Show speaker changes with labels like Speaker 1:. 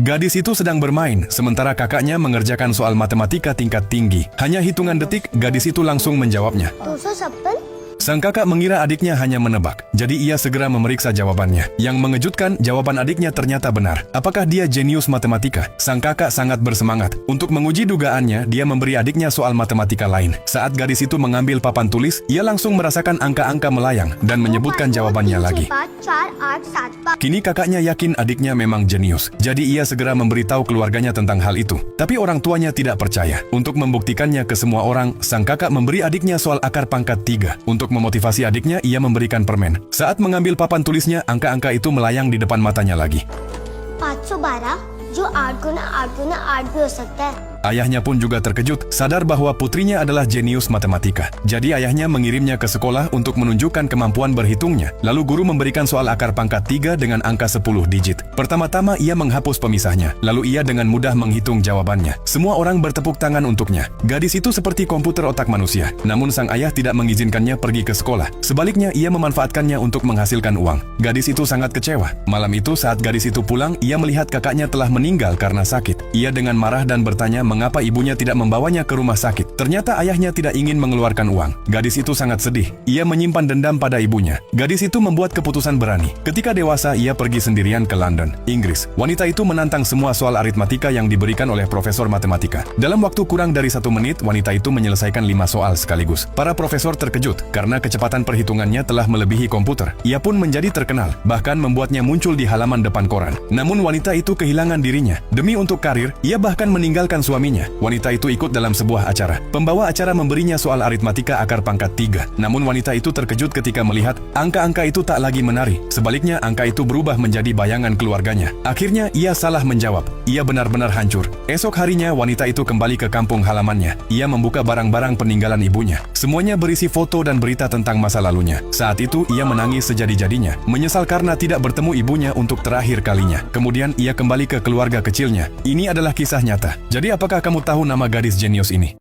Speaker 1: Gadis itu sedang bermain, sementara kakaknya mengerjakan soal matematika tingkat tinggi. Hanya hitungan detik, gadis itu langsung menjawabnya.
Speaker 2: 256.
Speaker 1: Sang kakak mengira adiknya hanya menebak, jadi ia segera memeriksa jawabannya. Yang mengejutkan, jawaban adiknya ternyata benar. Apakah dia jenius matematika? Sang kakak sangat bersemangat. Untuk menguji dugaannya, dia memberi adiknya soal matematika lain. Saat gadis itu mengambil papan tulis, ia langsung merasakan angka-angka melayang dan menyebutkan jawabannya lagi.
Speaker 2: 4, 4,
Speaker 1: Kini kakaknya yakin adiknya memang jenius, jadi ia segera memberitahu keluarganya tentang hal itu. Tapi orang tuanya tidak percaya. Untuk membuktikannya ke semua orang, sang kakak memberi adiknya soal akar pangkat 3. Untuk memotivasi adiknya, ia memberikan permen. Saat mengambil papan tulisnya, angka-angka itu melayang di depan matanya lagi.
Speaker 2: 512 जो 8 गुना 8 गुना 8 भी हो सकता है।
Speaker 1: Ayahnya pun juga terkejut, sadar bahwa putrinya adalah jenius matematika. Jadi ayahnya mengirimnya ke sekolah untuk menunjukkan kemampuan berhitungnya. Lalu guru memberikan soal akar pangkat 3 dengan angka 10 digit. Pertama-tama ia menghapus pemisahnya, lalu ia dengan mudah menghitung jawabannya. Semua orang bertepuk tangan untuknya. Gadis itu seperti komputer otak manusia, namun sang ayah tidak mengizinkannya pergi ke sekolah. Sebaliknya ia memanfaatkannya untuk menghasilkan uang. Gadis itu sangat kecewa. Malam itu saat gadis itu pulang, ia melihat kakaknya telah meninggal karena sakit. Ia dengan marah dan bertanya mengapa ibunya tidak membawanya ke rumah sakit. Ternyata ayahnya tidak ingin mengeluarkan uang. Gadis itu sangat sedih. Ia menyimpan dendam pada ibunya. Gadis itu membuat keputusan berani. Ketika dewasa, ia pergi sendirian ke London, Inggris. Wanita itu menantang semua soal aritmatika yang diberikan oleh profesor matematika. Dalam waktu kurang dari 1 menit, wanita itu menyelesaikan 5 soal sekaligus. Para profesor terkejut karena kecepatan perhitungannya telah melebihi komputer. Ia pun menjadi terkenal, bahkan membuatnya muncul di halaman depan koran. Namun wanita itu kehilangan dirinya. Demi untuk karir, ia bahkan meninggalkan suaminya. Wanita itu ikut dalam sebuah acara. Pembawa acara memberinya soal aritmatika akar pangkat 3. Namun wanita itu terkejut ketika melihat angka-angka itu tak lagi menari. Sebaliknya, angka itu berubah menjadi bayangan keluarganya. Akhirnya, ia salah menjawab. Ia benar-benar hancur. Esok harinya, wanita itu kembali ke kampung halamannya. Ia membuka barang-barang peninggalan ibunya. Semuanya berisi foto dan berita tentang masa lalunya. Saat itu, ia menangis sejadi-jadinya. Menyesal karena tidak bertemu ibunya untuk terakhir kalinya. Kemudian, ia kembali ke keluarga kecilnya. Ini adalah kisah nyata. Jadi apakah kamu tahu nama gadis jenius ini?